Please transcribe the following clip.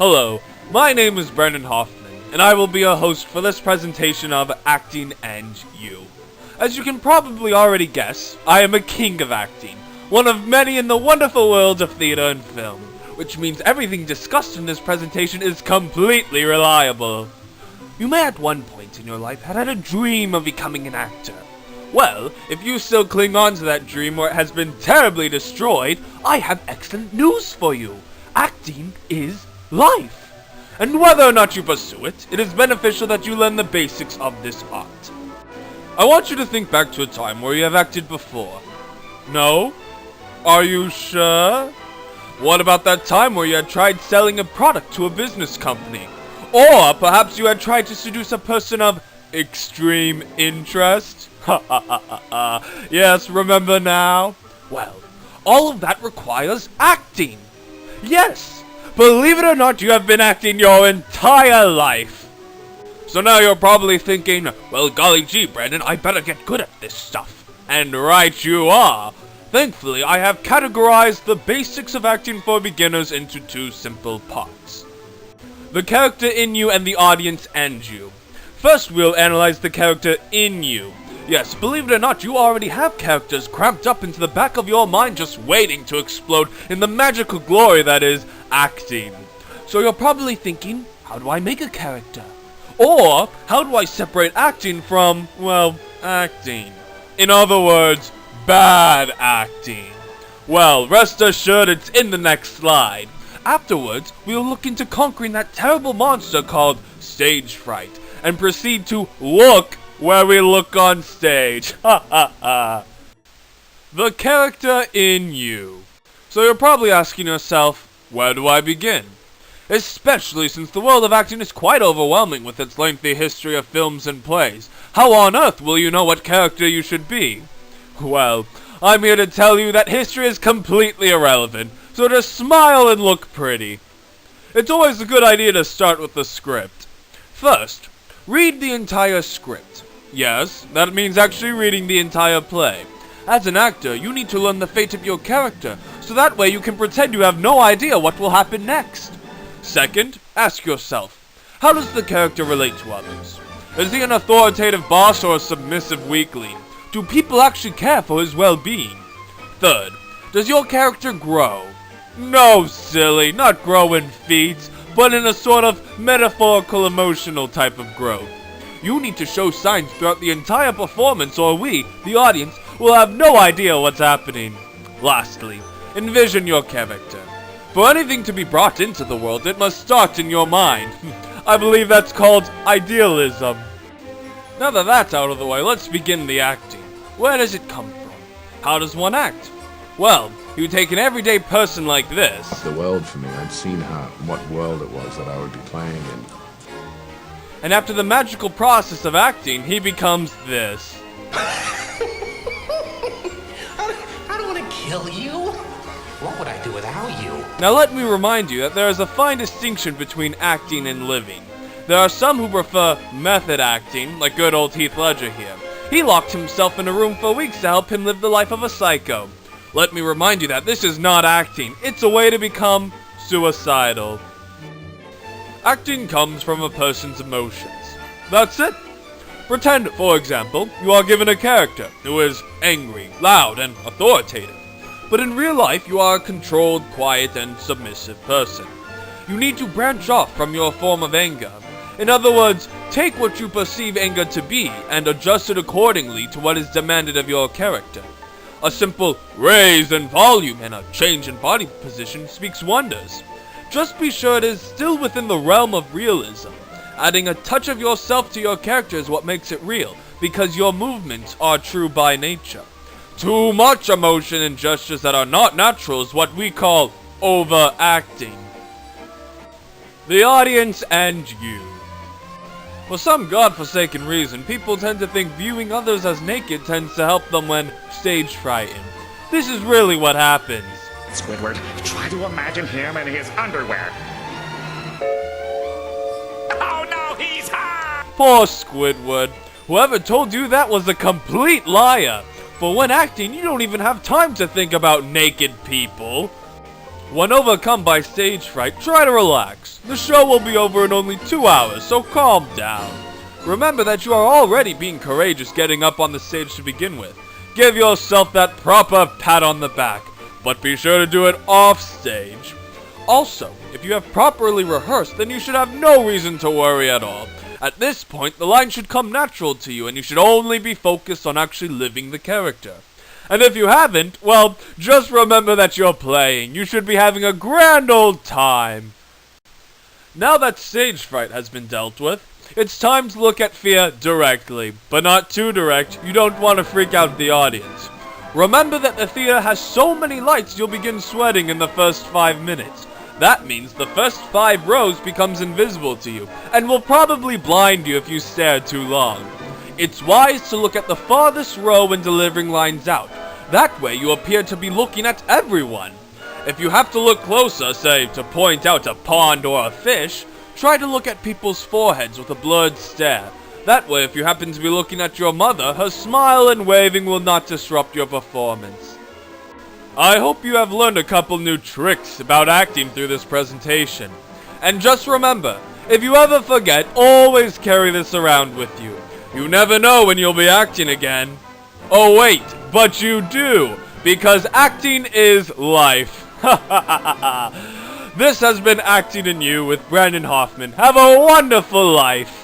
Hello, my name is Brendan Hoffman, and I will be your host for this presentation of Acting and You. As you can probably already guess, I am a king of acting, one of many in the wonderful world of theater and film, which means everything discussed in this presentation is completely reliable. You may at one point in your life have had a dream of becoming an actor. Well, if you still cling on to that dream or it has been terribly destroyed, I have excellent news for you. Acting is life. And whether or not you pursue it, it is beneficial that you learn the basics of this art. I want you to think back to a time where you have acted before. No? Are you sure? What about that time where you had tried selling a product to a business company? Or perhaps you had tried to seduce a person of extreme interest? Ha ha ha ha ha. Yes, remember now? Well, all of that requires acting. Yes, believe it or not, you have been acting your entire life. So now you're probably thinking, well, golly gee, Brandon, I better get good at this stuff. And right you are. Thankfully, I have categorized the basics of acting for beginners into two simple parts: the character in you and the audience and you. First, we'll analyze the character in you. Yes, believe it or not, you already have characters cramped up into the back of your mind just waiting to explode in the magical glory that is acting. So you're probably thinking, how do I make a character? Or, how do I separate acting from, well, acting? In other words, bad acting. Well, rest assured it's in the next slide. Afterwards, we'll look into conquering that terrible monster called stage fright, and proceed to look where we look on stage. Ha ha ha. The character in you. So you're probably asking yourself, where do I begin? Especially since the world of acting is quite overwhelming with its lengthy history of films and plays. How on earth will you know what character you should be? Well, I'm here to tell you that history is completely irrelevant, so just smile and look pretty. It's always a good idea to start with the script. First, read the entire script. Yes, that means actually reading the entire play. As an actor, you need to learn the fate of your character, so that way you can pretend you have no idea what will happen next. Second, ask yourself, how does the character relate to others? Is he an authoritative boss or a submissive weakling? Do people actually care for his well-being? Third, does your character grow? No, silly, not grow in feats, but in a sort of metaphorical emotional type of growth. You need to show signs throughout the entire performance or we, the audience, will have no idea what's happening. Lastly, envision your character. For anything to be brought into the world, it must start in your mind. I believe that's called idealism. Now that that's out of the way, let's begin the acting. Where does it come from? How does one act? Well, you take an everyday person like this. The world for me, I'd seen what world it was that I would be playing in. And after the magical process of acting, he becomes this. I don't want to kill you. What would I do without you? Now let me remind you that there is a fine distinction between acting and living. There are some who prefer method acting, like good old Heath Ledger here. He locked himself in a room for weeks to help him live the life of a psycho. Let me remind you that this is not acting, it's a way to become suicidal. Acting comes from a person's emotions. That's it. Pretend, for example, you are given a character who is angry, loud, and authoritative. But in real life, you are a controlled, quiet, and submissive person. You need to branch off from your form of anger. In other words, take what you perceive anger to be and adjust it accordingly to what is demanded of your character. A simple raise in volume and a change in body position speaks wonders. Just be sure it is still within the realm of realism. Adding a touch of yourself to your character is what makes it real, because your movements are true by nature. Too much emotion and gestures that are not natural is what we call overacting. The audience and you. For some godforsaken reason, people tend to think viewing others as naked tends to help them when stage frightened. This is really what happens. Squidward, try to imagine him in his underwear. Oh no, he's hot! Poor Squidward. Whoever told you that was a complete liar. For when acting, you don't even have time to think about naked people. When overcome by stage fright, try to relax. The show will be over in only 2 hours, so calm down. Remember that you are already being courageous getting up on the stage to begin with. Give yourself that proper pat on the back, but be sure to do it off stage. Also, if you have properly rehearsed, then you should have no reason to worry at all. At this point, the line should come natural to you, and you should only be focused on actually living the character. And if you haven't, well, just remember that you're playing. You should be having a grand old time. Now that stage fright has been dealt with, it's time to look at fear directly, but not too direct. You don't want to freak out the audience. Remember that the theater has so many lights you'll begin sweating in the first 5 minutes. That means the first 5 rows becomes invisible to you, and will probably blind you if you stare too long. It's wise to look at the farthest row when delivering lines out. That way you appear to be looking at everyone. If you have to look closer, say to point out a pond or a fish, try to look at people's foreheads with a blurred stare. That way, if you happen to be looking at your mother, her smile and waving will not disrupt your performance. I hope you have learned a couple new tricks about acting through this presentation. And just remember, if you ever forget, always carry this around with you. You never know when you'll be acting again. Oh wait, but you do, because acting is life. This has been Acting in You with Brandon Hoffman. Have a wonderful life.